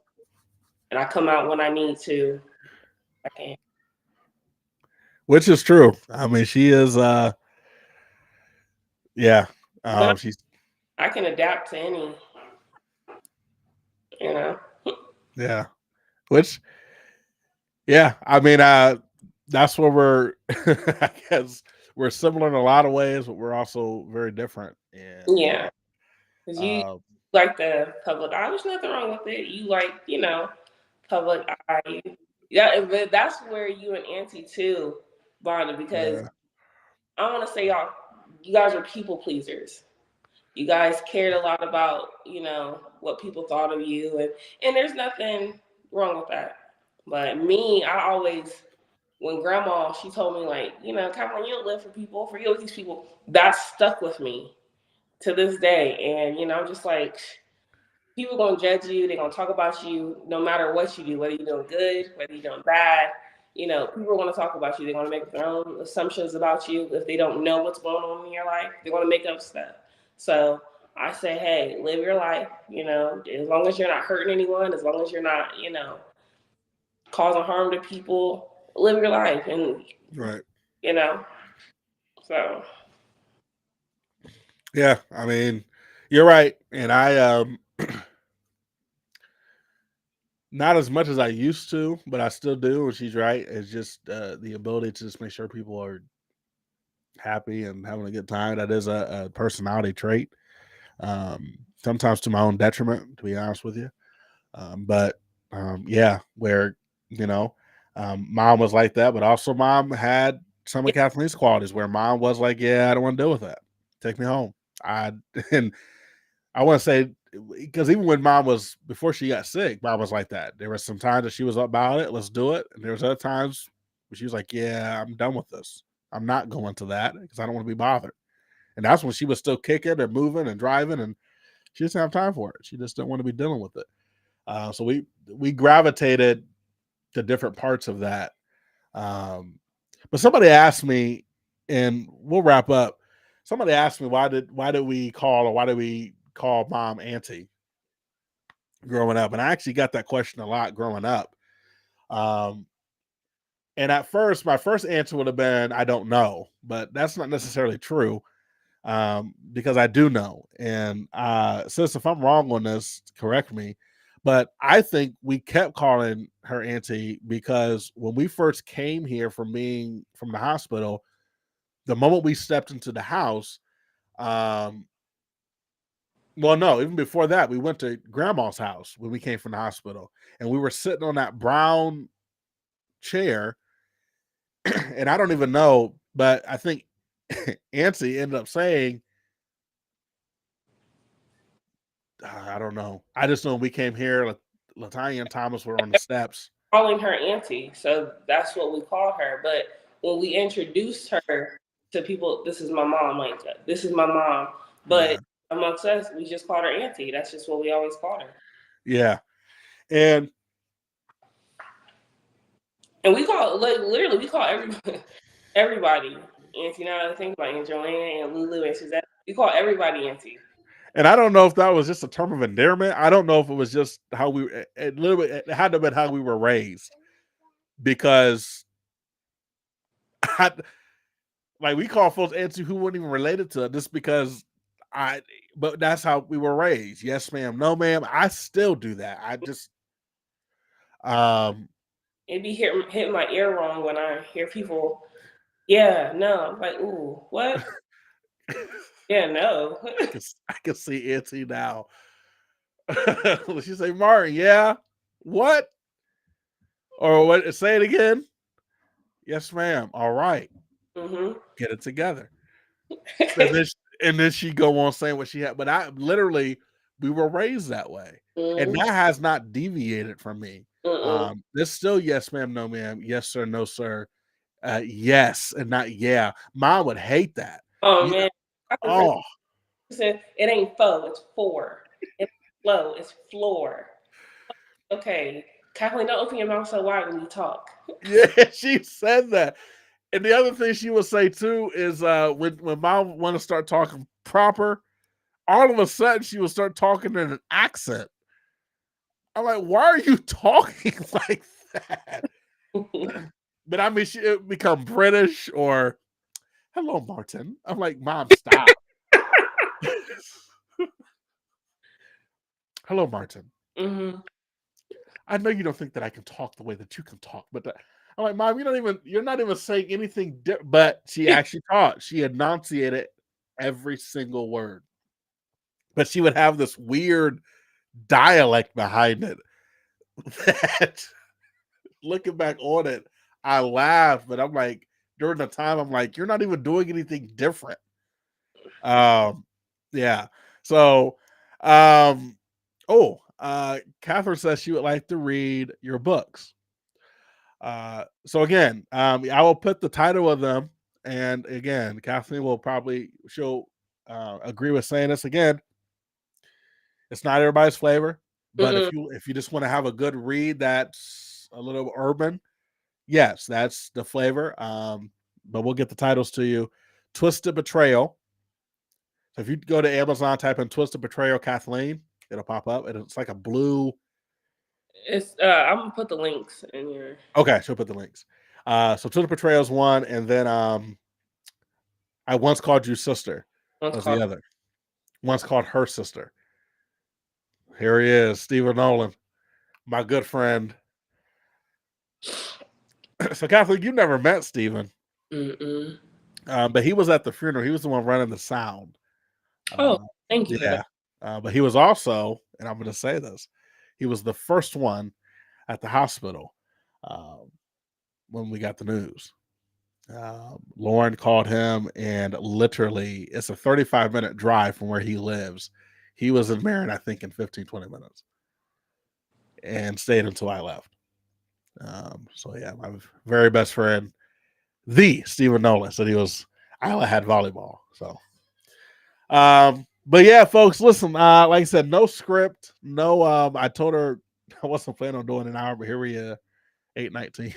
S2: And I come out when I need to. I can.
S1: Which is true. I mean, she is yeah.
S2: But
S1: She's
S2: I can adapt to any.
S1: yeah. Which yeah, I mean that's where we're I guess we're similar in a lot of ways, but we're also very different. And
S2: Yeah. Because you like the public eye. There's nothing wrong with it. You like, public eye. Yeah, but that's where you and Auntie too bonded, because I don't want to say you guys are people pleasers. You guys cared a lot about, what people thought of you, and there's nothing wrong with that. But me, I always, when grandma, she told me, like, Kathleen, you don't live for people, for you with these people, that stuck with me to this day. And, I'm just like, people gonna judge you, they're gonna talk about you no matter what you do, whether you're doing good, whether you're doing bad. People are gonna talk about you, they're gonna make their own assumptions about you. If they don't know what's going on in your life, they're gonna make up stuff. So I say, hey, live your life, as long as you're not hurting anyone, as long as you're not, causing harm to people, live your life. And
S1: right.
S2: So
S1: yeah, I mean, you're right. And I not as much as I used to, but I still do. And she's right. It's just the ability to just make sure people are happy and having a good time. That is a personality trait. Sometimes to my own detriment, to be honest with you. But yeah, where mom was like that, but also mom had some of Kathleen's qualities, where mom was like, yeah, I don't want to deal with that. Take me home. And I want to say, because even when mom was, before she got sick, mom was like that. There were some times that she was about it, let's do it. And there was other times where she was like, yeah, I'm done with this. I'm not going to that because I don't want to be bothered. And that's when she was still kicking and moving and driving, and she just didn't have time for it. She just didn't want to be dealing with it. So we gravitated to different parts of that. But somebody asked me, and we'll wrap up. Somebody asked me why did we call mom auntie growing up, and I actually got that question a lot growing up. And at first, my first answer would have been I don't know, but that's not necessarily true, because I do know. And sis, if I'm wrong on this, correct me. But I think we kept calling her auntie because when we first came here from the hospital, the moment we stepped into the house, well, no, even before that, we went to grandma's house when we came from the hospital, and we were sitting on that brown chair, and I don't even know, but I think Auntie ended up saying, I don't know. I just know when we came here, Latanya and Thomas were on the steps.
S2: Calling her auntie, so that's what we call her. But when we introduced her to people, this is my mom, like this is my mom. But amongst us, we just called her auntie. That's just what we always called her.
S1: Yeah, and
S2: we call literally we call everybody auntie. Now I think about Aunt Joanne and Lulu and Suzette, we call everybody auntie.
S1: And I don't know if that was just a term of endearment. I don't know if it was just how it had to have been how we were raised, because we call folks auntie who weren't even related to it just because but that's how we were raised. Yes, ma'am. No, ma'am. I still do that. I just,
S2: it'd be hitting my ear wrong when I hear people, yeah, no. I'm like, ooh, what? Yeah, no.
S1: I can see Auntie now. She say, Martin, yeah? What? Or what? Say it again. Yes, ma'am. All right.
S2: Mm-hmm.
S1: Get it together. and then she go on saying what she had. But we were raised that way. Mm-hmm. And that has not deviated from me. There's still yes, ma'am, no, ma'am, yes, sir, no, sir. Yes, and not yeah. Mom would hate that.
S2: Oh, man. Oh. It ain't faux, it's four. It's flow, it's floor. Okay. Kathleen, don't open your mouth so wide when you talk.
S1: Yeah, she said that. And the other thing she would say too is when mom want to start talking proper, all of a sudden she would start talking in an accent. I'm like, why are you talking like that? But I mean, she would become British or hello, Martin. I'm like, Mom, stop. Hello, Martin.
S2: Mm-hmm.
S1: I know you don't think that I can talk the way that you can talk, but I'm like, Mom, you're not even saying anything. But she actually taught. She enunciated every single word. But she would have this weird dialect behind it. That, looking back on it, I laugh, but I'm like, during the time, I'm like, you're not even doing anything different. Yeah. So, Catherine says she would like to read your books. So again, I will put the title of them, and again, Kathleen will she'll agree with saying this again. It's not everybody's flavor, but if you just want to have a good read that's a little urban, yes, that's the flavor. But we'll get the titles to you. Twisted Betrayal. So if you go to Amazon, type in Twisted Betrayal Kathleen, it'll pop up, and it's like a blue.
S2: It's I'm gonna put the links in here.
S1: Okay, she'll put the links. So Twisted Betrayal is one, and then I Once Called You Sister was the other. Once Called Her Sister. Here he is, Stephen Nolan, my good friend. So Kathleen, you never met Stephen. But he was at the funeral. He was the one running the sound.
S2: Thank you.
S1: Yeah. But he was also, and I'm going to say this, he was the first one at the hospital when we got the news. Lauren called him, and literally it's a 35-minute drive from where he lives. He was in Marion, I think, in 15, 20 minutes, and stayed until I left. So yeah, my very best friend, the Stephen Nolan, said I had volleyball. So, but yeah, folks, listen, like I said, no script, no, I told her I wasn't planning on doing an hour, but here we are, 8:19.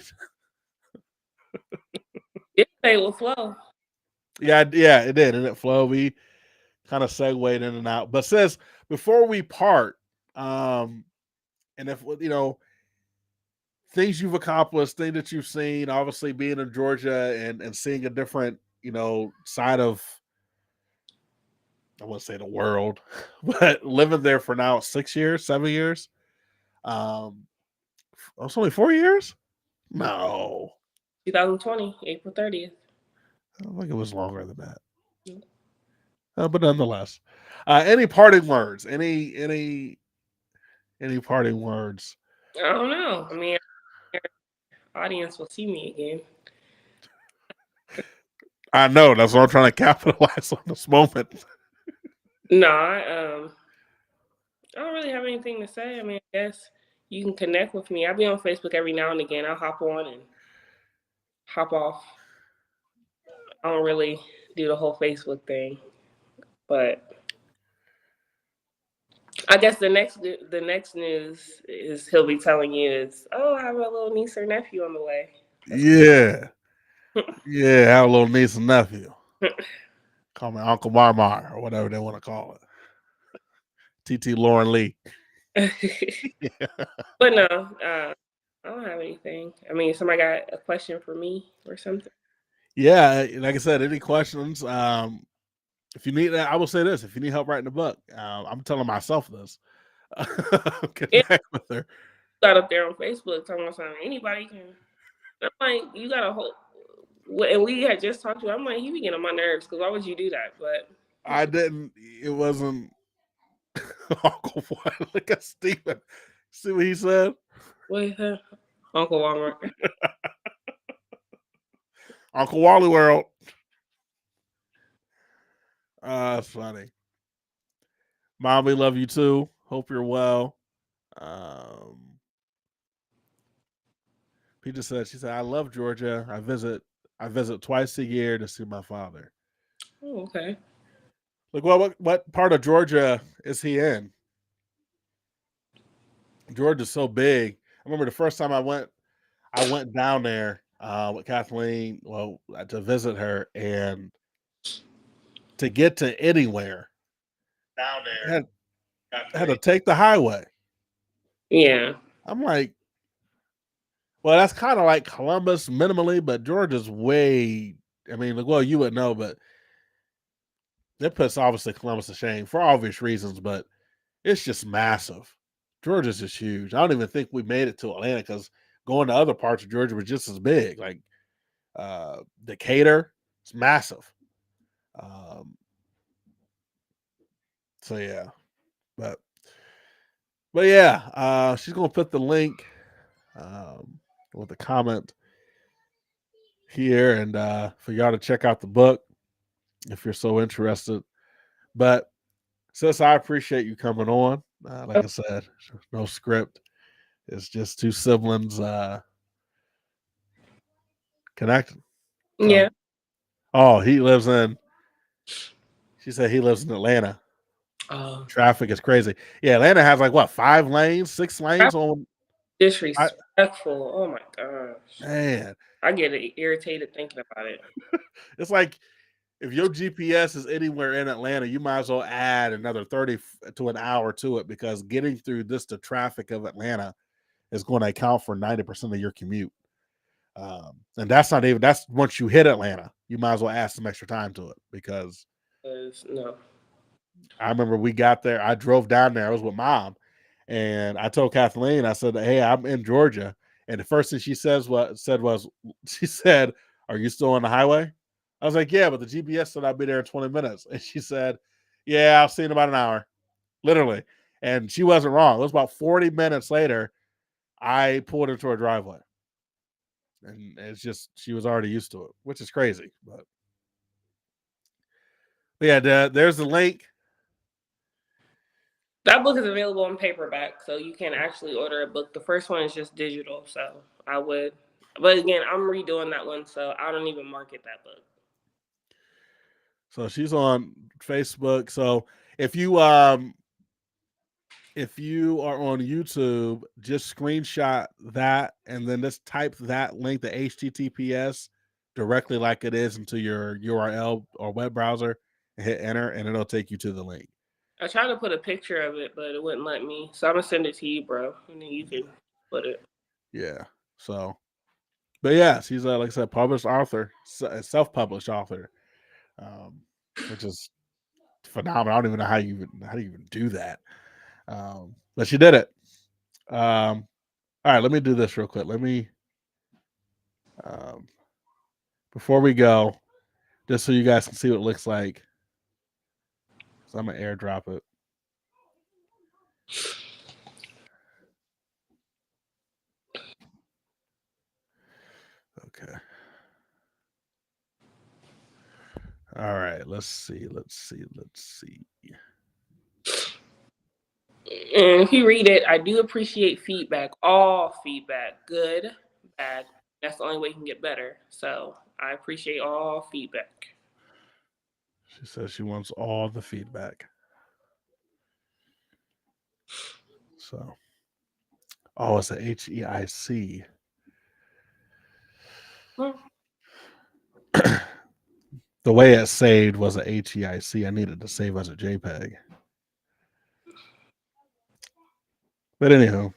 S2: Yesterday will flow.
S1: Yeah, it did, and it flowed. We kind of segued in and out. But sis, before we part, and if things you've accomplished, things that you've seen, obviously being in Georgia and seeing a different, side of, I wouldn't say the world, but living there for now 6 years, 7 years. It's only 4 years? No.
S2: 2020, April 30th.
S1: I think it was longer than that. But nonetheless, any parting words? Any parting words?
S2: I don't know. I mean, audience will see me again.
S1: I know. That's what I'm trying to capitalize on this moment.
S2: No, I don't really have anything to say. I mean, I guess you can connect with me. I'll be on Facebook every now and again. I'll hop on and hop off. I don't really do the whole Facebook thing, but I guess the next news is he'll be telling you is, oh, I have a little niece or nephew on the way.
S1: Yeah. Yeah, have a little niece and nephew. Call me Uncle Marmar or whatever they want to call it. TT Lauren Lee.
S2: Yeah. But no, I don't have anything. I mean, somebody got a question for me or something?
S1: Yeah, like I said, any questions? If you need that, I will say this: if you need help writing a book, I'm telling myself this. Connect with her.
S2: Got up there on Facebook talking about something. Anybody can. I'm like, you got a whole. And we had just talked to her. I'm like, he be getting on my nerves because why would you do that? But
S1: I didn't. It wasn't. Uncle Walmart. Look at Steven. See what he said?
S2: What? Uncle Walmart.
S1: Uncle Wally World. That's funny. Mom, we love you too. Hope you're well. Peter said, she said, I love Georgia. I visit twice a year to see my father.
S2: Oh, okay.
S1: Look, what part of Georgia is he in? Georgia's so big. I remember the first time I went down there with Kathleen, to visit her, and to get to anywhere
S3: down there,
S1: I had to take the highway.
S2: Yeah.
S1: I'm like, well, that's kind of like Columbus minimally, but Georgia's way. I mean, you would know, but that puts obviously Columbus to shame for obvious reasons, but it's just massive. Georgia's just huge. I don't even think we made it to Atlanta because going to other parts of Georgia was just as big. Like Decatur, it's massive. So yeah, but yeah, she's gonna put the link with a comment here, and for y'all to check out the book if you're so interested. But sis, I appreciate you coming on. Like I said, no script. It's just two siblings connecting. So,
S2: Yeah.
S1: Oh, she said he lives in Atlanta.
S2: Oh.
S1: Traffic is crazy. Yeah, Atlanta has like what, 5 lanes, 6 lanes on.
S2: Disrespectful. Oh my gosh.
S1: Man.
S2: I get irritated thinking about it.
S1: It's like if your GPS is anywhere in Atlanta, you might as well add another 30 to an hour to it, because getting through the traffic of Atlanta is going to account for 90% of your commute. And that's once you hit Atlanta, you might as well add some extra time to it, because
S2: no.
S1: I remember we got there. I drove down there. I was with Mom, and I told Kathleen, I said, hey, I'm in Georgia. And the first thing she said was, she said, are you still on the highway? I was like, yeah, but the GPS said I'll be there in 20 minutes. And she said, yeah, I'll see you in about an hour. Literally. And she wasn't wrong. It was about 40 minutes later, I pulled into her driveway. And it's just, she was already used to it, which is crazy. But yeah, there's the link.
S2: That book is available in paperback, so you can actually order a book. The first one is just digital, so I would. But again, I'm redoing that one, so I don't even market that book. So
S1: she's on Facebook. So if you if you are on YouTube, just screenshot that and then just type that link, the HTTPS, directly like it is into your URL or web browser and hit enter, and it'll take you to the link.
S2: I tried to put a picture of it, but it wouldn't let me. So I'm gonna send it to you, bro, and then you can put it.
S1: Yeah. So, but yeah, she's like I said, published author, self-published author, which is phenomenal. I don't even know how you even do that. But she did it. All right, let me do this real quick. Let me before we go, just so you guys can see what it looks like. So I'm gonna airdrop it. Okay. All right, let's see.
S2: And if you read it, I do appreciate feedback. All feedback, good, bad. That's the only way you can get better. So I appreciate all feedback.
S1: She says she wants all the feedback. So, oh, it's a HEIC. The way it saved was a HEIC. I needed to save as a JPEG. But anyhow,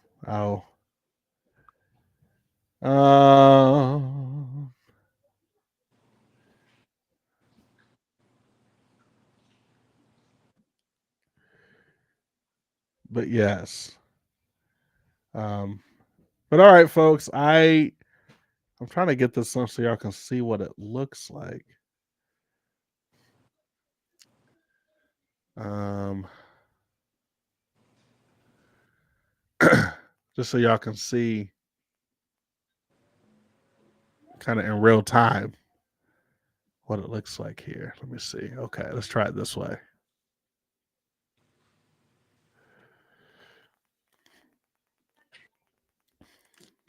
S1: but yes. But all right, folks, I'm trying to get this up so y'all can see what it looks like. Just so y'all can see kind of in real time what it looks like here. Let me see. Okay, let's try it this way.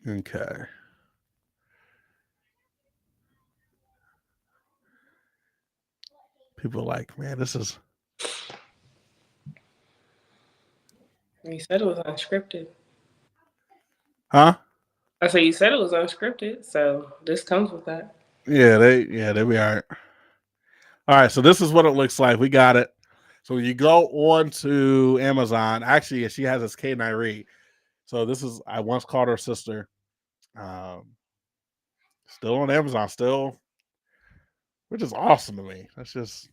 S1: Okay. People are like, man, this is.
S2: You said it was unscripted.
S1: Huh?
S2: I said you said it was unscripted, so this comes with that.
S1: Yeah, there we are. All right, so this is what it looks like. We got it. So you go on to Amazon. Actually, she has this Kay Nairi. So this is I Once Called Her Sister. Still on Amazon, still, which is awesome to me. That's just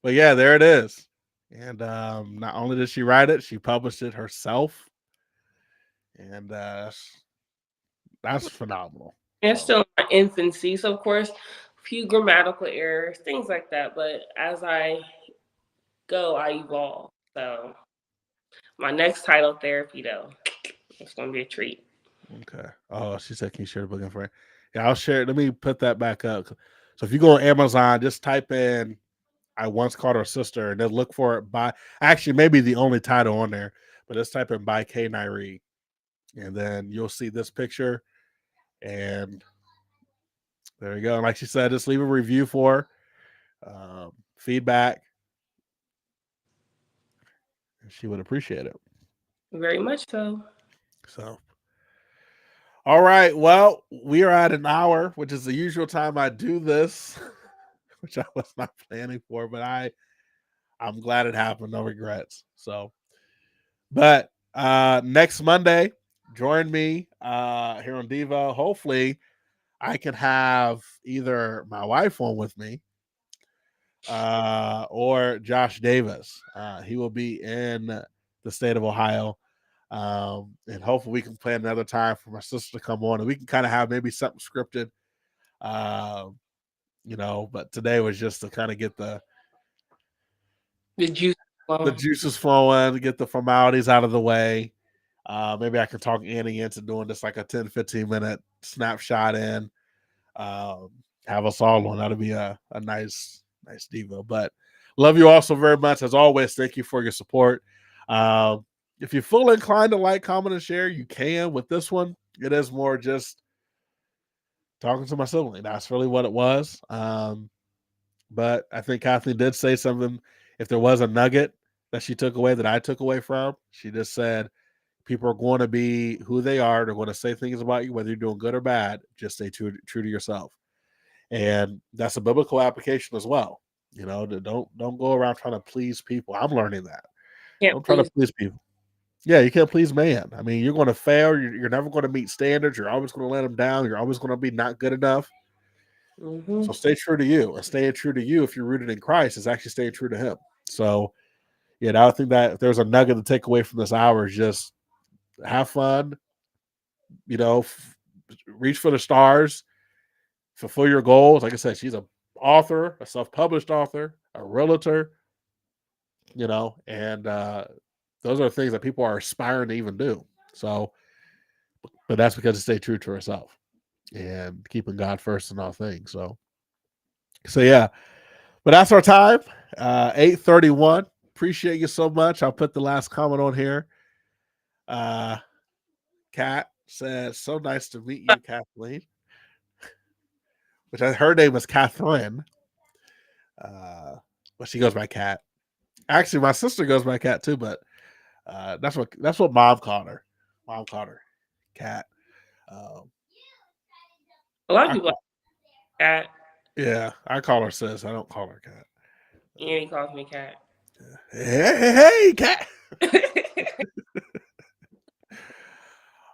S1: but yeah, there it is. And not only did she write it, she published it herself. And that's phenomenal.
S2: It's still in my infancy, so of course, a few grammatical errors, things like that. But as I go, I evolve. So my next title, therapy, though, it's going to be a treat.
S1: Okay. Oh, she said, can you share the book info? Yeah, I'll share it. Let me put that back up. So if you go on Amazon, just type in I Once Called Her Sister and then look for it by actually maybe the only title on there, but just type in by Kay Nairi. And then you'll see this picture. And there you go. And like she said, just leave a review for her, feedback. She would appreciate it.
S2: Very much so.
S1: So, all right. Well, we are at an hour, which is the usual time I do this, which I was not planning for, but I'm glad it happened. No regrets. So, but next Monday, join me here on Diva. Hopefully, I can have either my wife on with me or Josh Davis. He will be in the state of Ohio. And hopefully we can plan another time for my sister to come on and we can kind of have maybe something scripted. But today was just to kind of get the juices flowing, to get the formalities out of the way. Maybe I could talk Annie into doing just like a 10-15 minute snapshot in. Have us all on. That'll be a nice Diva. But love you all so very much. As always, thank you for your support. If you feel inclined to like, comment, and share, you can. With this one, it is more just talking to my sibling. That's really what it was. But I think Kathleen did say something. If there was a nugget, that she took away that I took away from. She just said people are going to be who they are. They're going to say things about you, whether you're doing good or bad. Just stay true to yourself, and that's a biblical application as well. You know, don't go around trying to please people. I'm learning that.
S2: Can't
S1: Don't try to
S2: please.
S1: please people. Yeah, you can't please man. I mean, you're going to fail. You're never going to meet standards. You're always going to let them down. You're always going to be not good enough.
S2: Mm-hmm.
S1: So stay true to you, and staying true to you, if you're rooted in Christ, is actually staying true to Him. So, yeah, I think that if there's a nugget to take away from this hour, is just have fun. You know, reach for the stars, fulfill your goals. Like I said, she's an author, a self-published author, a realtor. You know, and those are things that people are aspiring to even do. So, but that's because to stay true to herself and keeping God first in all things. So yeah. But that's our time. 8:31. Appreciate you so much. I'll put the last comment on here. Kat says, so nice to meet you, Kathleen. Which her name is Catherine. But she goes by Kat. Actually, my sister goes by Kat too, but that's what mom called her. Mom called her Kat.
S2: A lot of people Cat.
S1: Yeah, I call her sis. I don't call her Kat.
S2: Yeah, he calls me Cat.
S1: Hey, Kat.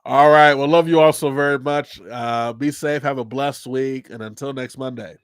S1: All right. Well, love you all so very much. Be safe. Have a blessed week. And until next Monday.